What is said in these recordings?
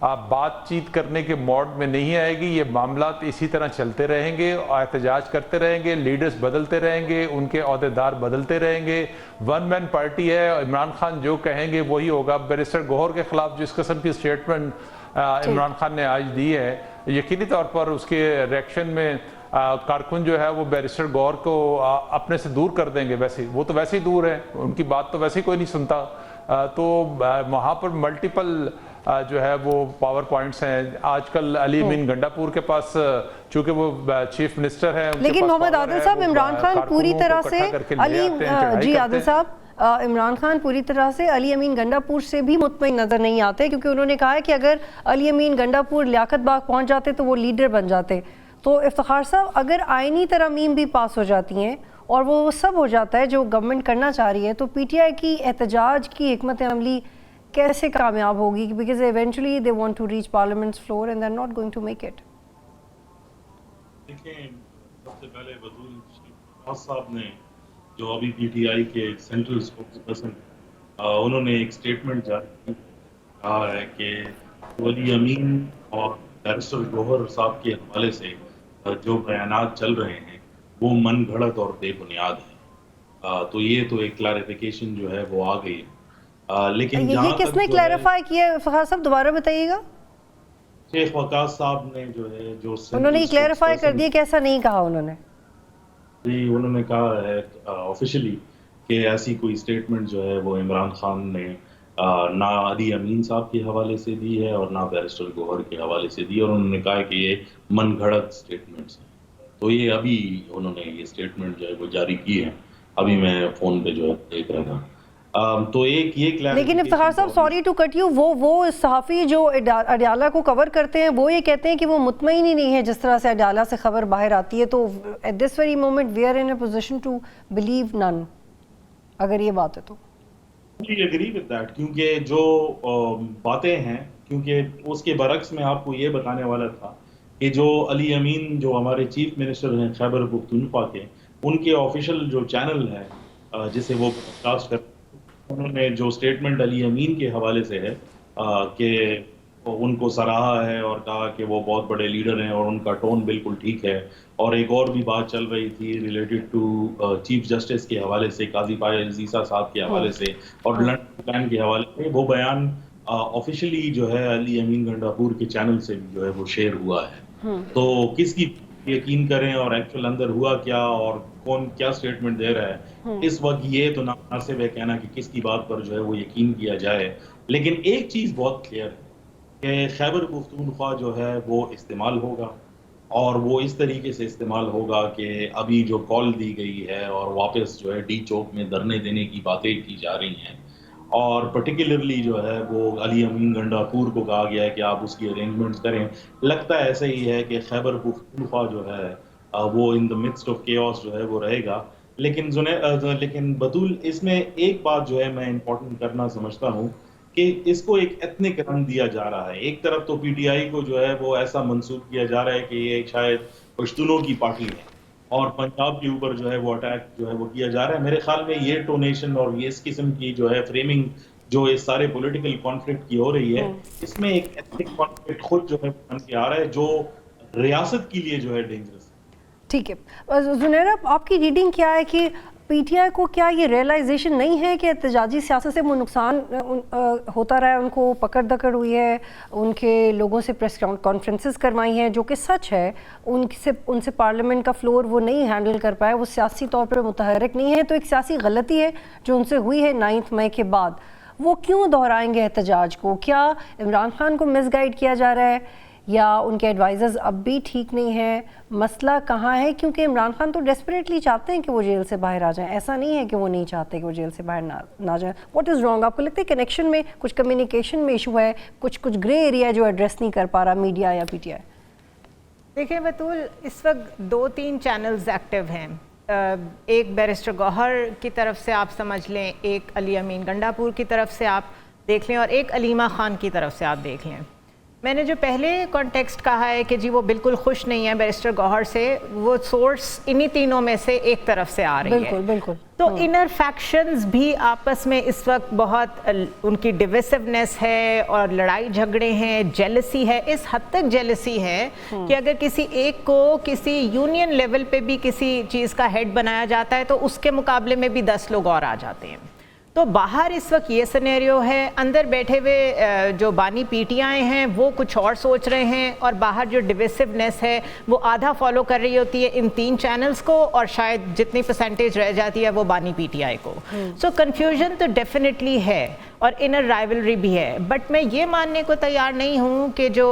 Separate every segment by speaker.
Speaker 1: بات چیت کرنے کے موڈ میں نہیں آئے گی. یہ معاملات اسی طرح چلتے رہیں گے, احتجاج کرتے رہیں گے, لیڈرز بدلتے رہیں گے, ان کے عہدیدار بدلتے رہیں گے. ون مین پارٹی ہے, عمران خان جو کہیں گے وہی ہوگا. بیرسٹر گوہر کے خلاف جس قسم کی سٹیٹمنٹ عمران خان نے آج دی ہے, یقینی طور پر اس کے ریئیکشن میں کارکن جو ہے وہ بیرسٹر گوہر کو اپنے سے دور کر دیں گے. ویسے وہ تو ویسے ہی دور ہیں, ان کی بات تو ویسے ہی کوئی نہیں سنتا. تو وہاں پر ملٹیپل جو ہے وہ پاور پوائنٹس ہیں. آج کل علی امین گنڈا پور کے پاس چونکہ وہ چیف منسٹر ہیں,
Speaker 2: لیکن محمد عادل صاحب عمران خان پوری طرح سے عادل صاحب عمران خان پوری طرح سے علی امین گنڈا پور سے بھی مطمئن نظر نہیں آتے, کیونکہ انہوں نے کہا ہے کہ اگر علی امین گنڈا پور لیاقت باغ پہنچ جاتے تو وہ لیڈر بن جاتے. تو افتخار صاحب, اگر آئینی ترامیم بھی پاس ہو جاتی ہیں اور وہ سب ہو جاتا ہے جو گورنمنٹ کرنا چاہ رہی ہے, تو پی ٹی آئی کی احتجاج کی حکمت عملی کیسے کامیاب ہوگی؟ Because eventually they want to reach parliament's floor and they are not going to make it.
Speaker 3: دیکھیں, سب سے پہلے بدول صاحب نے جو ابھی پی ٹی آئی کے سینٹرل اسپوکس پرسن, انہوں نے ایک اسٹیٹمنٹ جاری کی, کہا ہے کہ علی امین اور بیرسٹر گوہر صاحب کے حوالے سے جو بیانات چل رہے ہیں وہ من گھڑت اور بے بنیاد ہے. تو یہ تو ایک کلیریفیکیشن جو ہے وہ آ گئی. لیکن
Speaker 2: یہ کس نے کلیریفائی کیا ہے فخر صاحب, دوبارہ بتائیے گا.
Speaker 3: شیخ وقاص صاحب نے جو ہے جو
Speaker 2: انہوں نے کلیریفائی کر دیا, کیسا نہیں کہا انہوں نے؟
Speaker 3: جی, انہوں نے کہا ہے آفیشلی کہ ایسی کوئی اسٹیٹمنٹ جو ہے وہ عمران خان نے نہ علی امین صاحب کے حوالے سے دی ہے اور نہ بیرسٹر گوہر کے حوالے سے دی, اور انہوں نے کہا کہ یہ من گھڑت اسٹیٹمنٹس ہیں. تو یہ ابھی انہوں نے یہ اسٹیٹمنٹ جو ہے وہ جاری کی ہے, ابھی میں فون پہ جو ہے دیکھ رہا تھا. تو ایک یہ
Speaker 2: لیکن افتخار صاحب, سوری ٹو کٹ یو, وہ صحافی جو اڈیالہ کو کور کرتے ہیں وہ یہ کہتے ہیں کہ وہ مطمئن ہی نہیں ہے جس طرح سے اڈیالہ سے خبر باہر آتی ہے. تو at this very moment we are in a position to believe none, اگر یہ بات ہے تو.
Speaker 3: جی, ایگری ود دیٹ, کیونکہ جو باتیں ہیں, کیونکہ اس کے برعکس میں آپ کو یہ بتانے والا تھا کہ جو علی امین جو ہمارے چیف منسٹر ہیں خیبر پختونخوا کے, ان کے آفیشیل جو چینل ہے جسے وہ کاسٹ کرتے, انہوں نے جو اسٹیٹمنٹ علی امین کے حوالے سے ہے کہ ان کو سراہا ہے اور کہا کہ وہ بہت بڑے لیڈر ہیں اور ان کا ٹون بالکل ٹھیک ہے. اور ایک اور بھی بات چل رہی تھی ریلیٹڈ ٹو چیف جسٹس کے حوالے سے, قاضی فائز عیسیٰ صاحب کے حوالے سے اور لنڈن پلان کے حوالے سے, وہ بیان آفیشلی جو ہے علی امین گنڈا پور کے چینل سے بھی جو ہے وہ شیئر ہوا ہے. تو کس کی یقین کریں اور ایکچوئل اندر ہوا کیا اور کون کیا سٹیٹمنٹ دے رہا ہے, اس وقت یہ تو نامناسب ہے کہنا کہ کس کی بات پر جو ہے وہ یقین کیا جائے. لیکن ایک چیز بہت کلیئر ہے کہ خیبر پختونخوا جو ہے وہ استعمال ہوگا, اور وہ اس طریقے سے استعمال ہوگا کہ ابھی جو کال دی گئی ہے اور واپس جو ہے ڈی چوک میں دھرنے دینے کی باتیں کی جا رہی ہیں, اور پرٹیکولرلی جو ہے وہ علی امین گنڈا پور کو کہا گیا ہے کہ آپ اس کی ارینجمنٹس کریں. لگتا ہے ایسا ہی ہے کہ خیبر پختونخوا جو ہے وہ ان دا مڈسٹ آف کیوس جو ہے وہ رہے گا. لیکن بطول, اس میں ایک بات جو ہے میں امپورٹنٹ کرنا سمجھتا ہوں کہ اس کو ایک ایتھنک رنگ دیا جا رہا ہے. ایک طرف تو پی ٹی آئی کو جو ہے وہ ایسا منسوب کیا جا رہا ہے کہ یہ شاید پشتونوں کی پارٹی ہے اور پنجاب کے اوپر جو ہے وہ اٹیک جو ہے وہ کیا جا رہا ہے. میرے خیال میں یہ ٹونیشن اور یہ اس قسم کی جو ہے فریمنگ جو اس سارے پولیٹیکل کانفلکٹ کی ہو رہی ہے, اس میں ایک ایتھنک کانفلکٹ خود جو ہے بن کے آ رہا ہے جو ریاست کے لیے جو ہے ڈینجرس ہے.
Speaker 2: ٹھیک ہے, زنیرہ آپ کی ریڈنگ کیا ہے کہ پی ٹی آئی کو کیا یہ ریئلائزیشن نہیں ہے کہ احتجاجی سیاست سے وہ نقصان ہوتا رہا ہے, ان کو پکڑ دکڑ ہوئی ہے, ان کے لوگوں سے پریس کانفرنسز کروائی ہیں جو کہ سچ ہے, ان سے پارلیمنٹ کا فلور وہ نہیں ہینڈل کر پائے, وہ سیاسی طور پر متحرک نہیں ہے, تو ایک سیاسی غلطی ہے جو ان سے ہوئی ہے 9 مئی کے بعد. وہ کیوں دہرائیں گے احتجاج کو؟ کیا عمران خان کو مس گائیڈ کیا جا رہا ہے یا ان کے ایڈوائزرز اب بھی ٹھیک نہیں ہیں؟ مسئلہ کہاں ہے؟ کیونکہ عمران خان تو ڈیسپریٹلی چاہتے ہیں کہ وہ جیل سے باہر آ جائیں, ایسا نہیں ہے کہ وہ نہیں چاہتے کہ وہ جیل سے باہر نہ جائیں. What is wrong? آپ کو لگتا ہے کنیکشن میں کچھ کمیونیکیشن میں ایشو ہے, کچھ گرے ایریا جو ایڈریس نہیں کر پا رہا میڈیا یا پی ٹی آئی؟
Speaker 4: دیکھیں بطول, اس وقت 2-3 چینلز ایکٹیو ہیں. ایک بیرسٹر گوہر کی طرف سے آپ سمجھ لیں, ایک علی امین گنڈا پور کی طرف سے آپ دیکھ لیں, اور ایک علیمہ خان کی طرف سے آپ دیکھ لیں. میں نے جو پہلے کانٹیکسٹ کہا ہے کہ جی وہ بالکل خوش نہیں ہے بیرسٹر گوہر سے، وہ سورس انہی تینوں میں سے ایک طرف سے آ رہی ہے.
Speaker 2: بالکل بالکل.
Speaker 4: تو انر فیکشنز بھی آپس میں اس وقت بہت ان کی ڈیویسونیس ہے اور لڑائی جھگڑے ہیں، جیلسی ہے، اس حد تک جیلسی ہے کہ اگر کسی ایک کو کسی یونین لیول پہ بھی کسی چیز کا ہیڈ بنایا جاتا ہے تو اس کے مقابلے میں بھی 10 لوگ اور آ جاتے ہیں. تو باہر اس وقت یہ سینیریو ہے، اندر بیٹھے ہوئے جو بانی پی ٹی آئی ہیں وہ کچھ اور سوچ رہے ہیں، اور باہر جو ڈیویسونیس ہے وہ آدھا فالو کر رہی ہوتی ہے ان 3 چینلز کو، اور شاید جتنی پرسنٹیج رہ جاتی ہے وہ بانی پی ٹی آئی کو. سو کنفیوژن تو ڈیفینیٹلی ہے اور انر رائیولری بھی ہے، بٹ میں یہ ماننے کو تیار نہیں ہوں کہ جو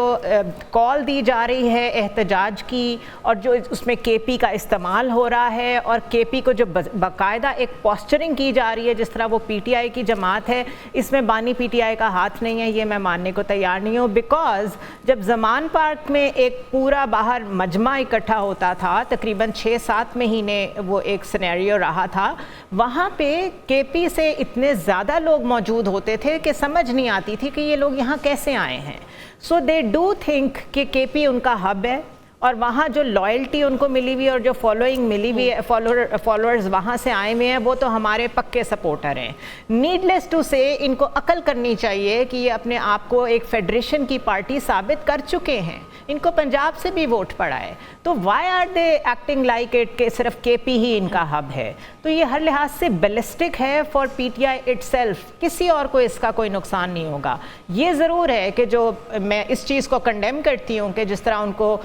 Speaker 4: کال دی جا رہی ہے احتجاج کی اور جو اس میں کے پی کا استعمال ہو رہا ہے، اور کے پی کو جو باقاعدہ ایک پوسچرنگ کی جا رہی ہے جس طرح وہ پی ٹی آئی کی جماعت ہے، اس میں بانی پی ٹی آئی کا ہاتھ نہیں ہے، یہ میں ماننے کو تیار نہیں ہوں. بیکاز جب زمان پارک میں ایک پورا باہر مجمع اکٹھا ہوتا تھا، تقریباً 6-7 مہینے وہ ایک سینیریو رہا تھا، وہاں پہ کے پی سے اتنے زیادہ لوگ موجود ہوتے تھے کہ سمجھ نہیں آتی تھی کہ یہ لوگ یہاں کیسے آئے ہیں. سو دے ڈو تھنک کہ کے پی ان کا ہب ہے، اور وہاں جو لائلٹی ان کو ملی ہوئی اور جو فالوئنگ ملی ہوئی ہے، فالوورز وہاں سے آئے ہوئے ہیں، وہ تو ہمارے پکے سپورٹر ہیں. نیڈلیس ٹو سے ان کو عقل کرنی چاہیے کہ یہ اپنے آپ کو ایک فیڈریشن کی پارٹی ثابت کر چکے ہیں، ان کو پنجاب سے بھی ووٹ پڑا ہے، تو why are they acting like it کہ صرف کے پی ہی ان کا ہب ہے. تو یہ ہر لحاظ سے بیلسٹک ہے for P T I it self, کسی اور کو اس کا کوئی نقصان نہیں ہوگا. یہ ضرور ہے کہ جو میں اس چیز کو کنڈیم کرتی ہوں کہ جس طرح ان کو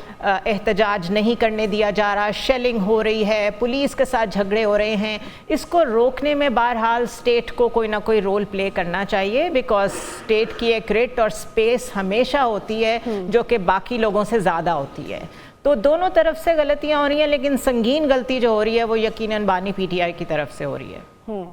Speaker 4: احتجاج نہیں کرنے دیا جا رہا، شیلنگ ہو رہی ہے، پولیس کے ساتھ جھگڑے ہو رہے ہیں، اس کو روکنے میں بہرحال اسٹیٹ کو کوئی نہ کوئی رول پلے کرنا چاہیے، بیکاز اسٹیٹ کی ایک ریٹ اور اسپیس ہمیشہ ہوتی ہے جو کہ باقی لوگوں سے زیادہ ہوتی ہے. تو دونوں طرف سے غلطیاں ہو رہی ہیں، لیکن سنگین غلطی جو ہو رہی ہے وہ یقیناً بانی پی ٹی آئی کی طرف سے ہو رہی ہے.